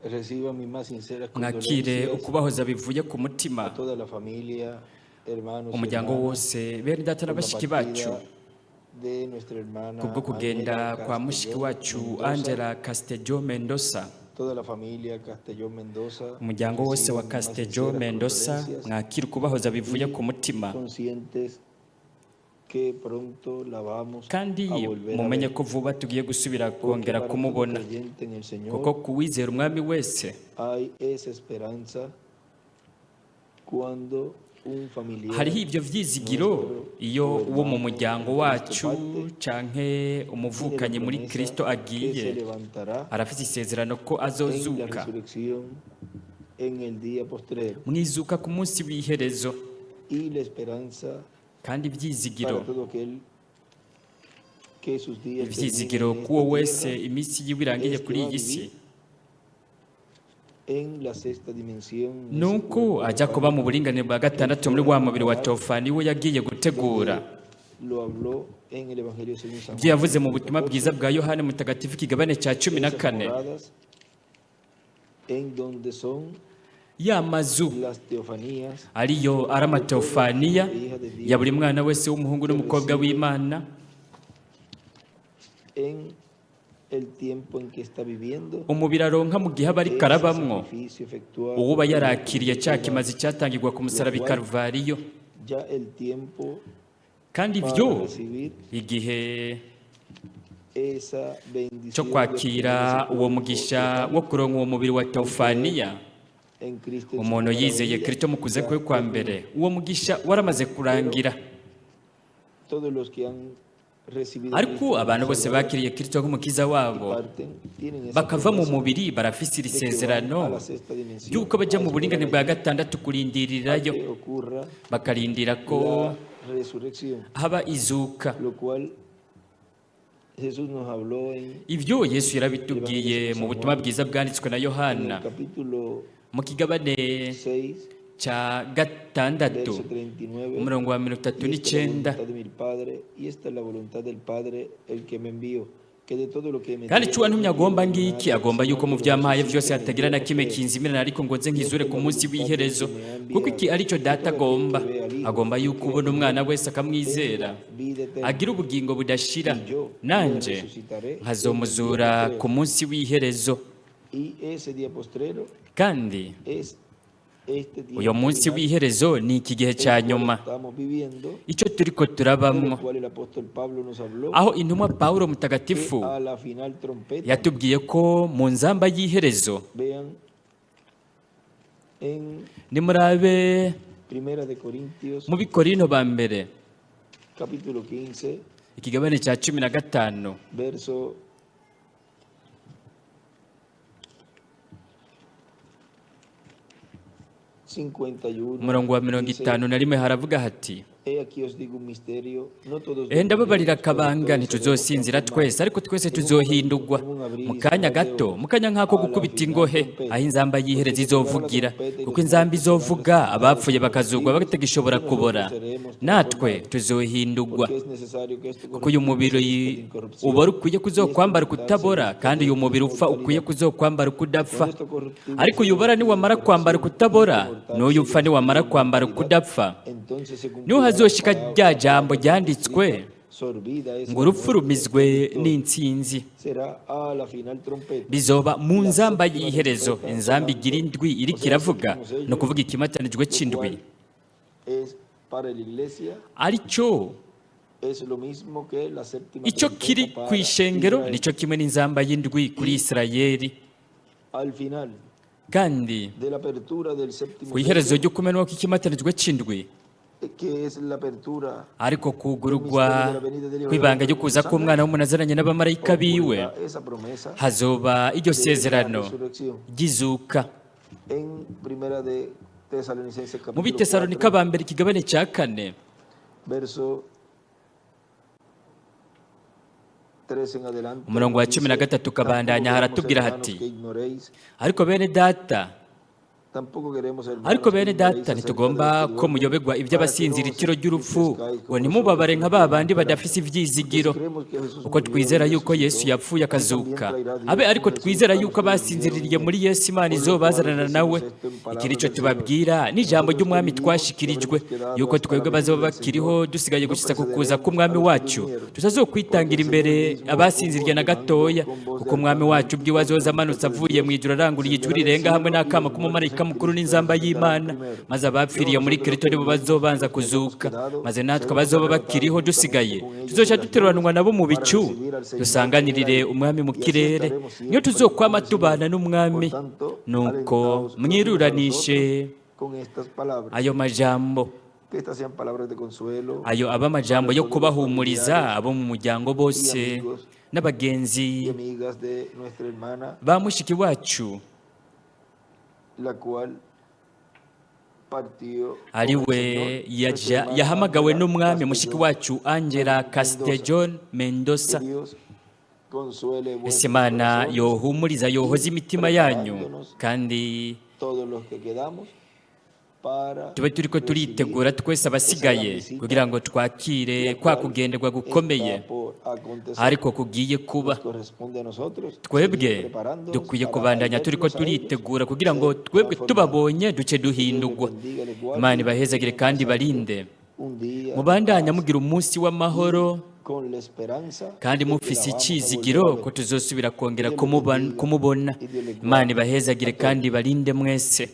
Reciban mis más sinceras mwakire condolencias ukubahoza bivuye ku mutima a toda la familia, hermanos y umuryango hermanas, wose bene data na por la bashiki bacu partida de nuestra hermana kubwo kugenda Ángela kwa mushiki Castellón wacu Mendoza. Angela Castelló Mendoza. Toda la familia Castellón Mendoza, umuryango wose wa reciban mis más Castelló sinceras Mendoza condolencias mwakire ukubahoza bivuye y ku mutima conscientes que pronto la vamos a kandi volver a mumenye ver. ko vuba tugiye gusubira Porque kongera para todo kumubona creyente en el kuko Señor kuwizera umwami wese hay esa esperanza cuando un familiar hariho ibyo vyizigiro iyo uwo mu muryango wacu canke umuvukanyi muri Kristo agiye arafite isezerano ko en la azozuka resurrección en el día postrero mwizuka ku munsi w'iherezo y la esperanza kandi ivyizigiro para todo aquel que sus días ivyizigiro terminen en kuwo esta wese tierra iminsi yiwe irangiye es que kuri va a iyi si vivir en la sexta dimensión de ese nuko cuerpo ajya kuba mu buringanire bwa gatandatu muri wa mubiri wa Teofani we yagiye gutegura donde lo habló en el Evangelio según San ibyo yavuze mu Juan, butumwa bwiza bwa Yohana Mutagatifu ikigabane cya cumi na esas kane moradas en donde son ya mazu las teofanías ariyo ari amateofaniya ya buri mwana wese w'umuhungu n'umukobwa w'Imana en el tiempo en que está viviendo, umubiri aronka mu gihe aba ariko ese arabamwo sacrificio efectuado uwuba por yarakiriye la cya Escritura, kimazi cyatangirwa ku musaraba i Karuvariyo ya el tiempo kandi para ibyo recibir igihe esa cyo bendición kwakira de uwo mugisha wo kuronka uwo mubiri wa Teofaniya en Cristo en su umuntu primera yizeye venida, Kristo mu kuza kwe ya kwa terminó. mbere uwo mugisha waramaze kurangira Todos los que han recibido ariko Cristo como abantu bose Salvador bakiriye Kristo nk'umukiza y wabo parten, tienen esa bakava mu promesa mubiri barafise iri de que van a sezerano la sexta dimensión, y'uko bajya a mu buringanire bwa esperar gatandatu a kurindirirayo que ocurra bakarindira ko la resurrección, haba izuka lo cual Jesús nos habló en ibyo Yesu yarabitubwiye mu butumwa bwiza bwanditswe na Yohana el capítulo mu kigabane 6, cya gatandatu verso 39. umurongo wa 39 voluntad de mi Padre, y esta es la voluntad del Padre, el que me envió, que de todo lo que me kandi tiene icyo wantumye agomba y ngiki nada, agomba sino yuko mu que lo byampaye resucite byose en el hatagira día na kimwe postrero. kinzimirana ariko ngo nze nkizure ku munsi w'iherezo kuko iki ari cyo data agomba agomba yuko ubona umwana wese akamwizera agira ubugingo budashira nanje nkazomuzura ku munsi w'iherezo Y ese día postrero kandi es este tiempo uyu munsi final, w'iherezo ni iki gihe cya el cual nyuma estamos viviendo, icyo turiko del turabamwo cual el apóstol Pablo nos habló, aho intumwa Pawulo que mutagatifu a la final trompeta, yatubwiye ko mu nzamba y'iherezo vean en nimurabe Primera de Corintios, mu Bikorino ba mbere capítulo 15, ikigabane cya 15 verso 51. umurongo wa dice, 51 haravuga hati He aquí os digo un misterio, no todos ndababarira dormiremos, pero akabanga todos ntituzosinzira seremos twese ariko twese tuzohindurwa mu kanya gato mu kanya nk'ako gukubita ingohe aho inzamba y'iherezo izovugira kuko inzamba izovuga abapfuye bakazugwa batagishobora kubora natwe tuzohindurwa porque es necesario que esto kuko uyu mubiri ubora ukwiye kuzokwambara ukutabora kandi uyu mubiri upfa ukwiye kuzokwambara ukudapfa ariko uyu ubora niwamara kwambara ukutabora n'uyu upfa niwamara kwambara ukudapfa niho hazoshika rya jambo ryanditswe ngo urupfu rumizwe n'intsinzi bizoba mu nzamba y'iherezo inzamba igira indwi iriko iravuga ni ukuvuga ikimatanijwe c'indwi aricyo icyo kiri ku ishengero nicyo kimwe n'inzamba y'indwi kuri Isirayeli kandi ku iherezo ryo kumenwa kw'ikimatanijwe c'indwi ariko kugurugwa kw'ibanga ryo kuza k'umwana w'umuntu azananye n'abamarayika biwe hazoba iryo sezerano ry'izuka mu Bitesalonika ba mbere ikigabane cya 4 umurongo wa 13 ukabandanya haratubwira hati ariko bene data ariko bene data ntitugomba ko muyobegwa iby'abasinzira itiro ry'urupfu ngo ntimubabare nka ba bandi badafise ibyizigiro, uko twizera yuko Yesu yapfuye akazuka, abe ariko twizera yuko abasinziririye muri Yesu Imana izobazanana nawe. Iki nico tubabwira n'ijambo ry'umwami twashikirijwe, yuko twebwe bazoba bakiriho dusigaye gushitsa ku kuza k'umwami wacu tutazokwitangira imbere abasinziriye na gatoya, kuko umwami wacu ubwiwe azoza amanutse avuye mu ijuru aranguriye ijwi rirenga hamwe n'akama k'umumarayika mukuru n'inzamba y'Imana, maze abapfiriye muri Kristo nibo bazobanza kuzuka, maze natwe abazoba bakiriho dusigaye tuzoca duteruranwa nabo mu bicu dusanganirire umwami mu kirere, niyo tuzokwama tubana n'umwami. Nuko mwiruranishe ayo majambo, ayo aba amajambo yo kubahumuriza abo mu muryango bose n'abagenzi ba mushiki wacu ari we yahamagawe n'umwami, mushiki wacu Angela Castejon Mendoza. Ese Imana yohumuriza yohoza imitima yanyu, kandi tube turiko turitegura twese abasigaye kugira ngo twakire kwa kugenderwa gukomeye ariko kugiye kuba. Twebwe dukwiye kubandanya turiko turitegura kugira ngo twebwe tubabonye duce duhindurwa. Imana ibahezagire kandi barinde, mubandanya mugira umunsi w'amahoro kandi mufise icizigiro ko tuzosubira kongera kumubona. Imana ibahezagire kandi barinde mwese.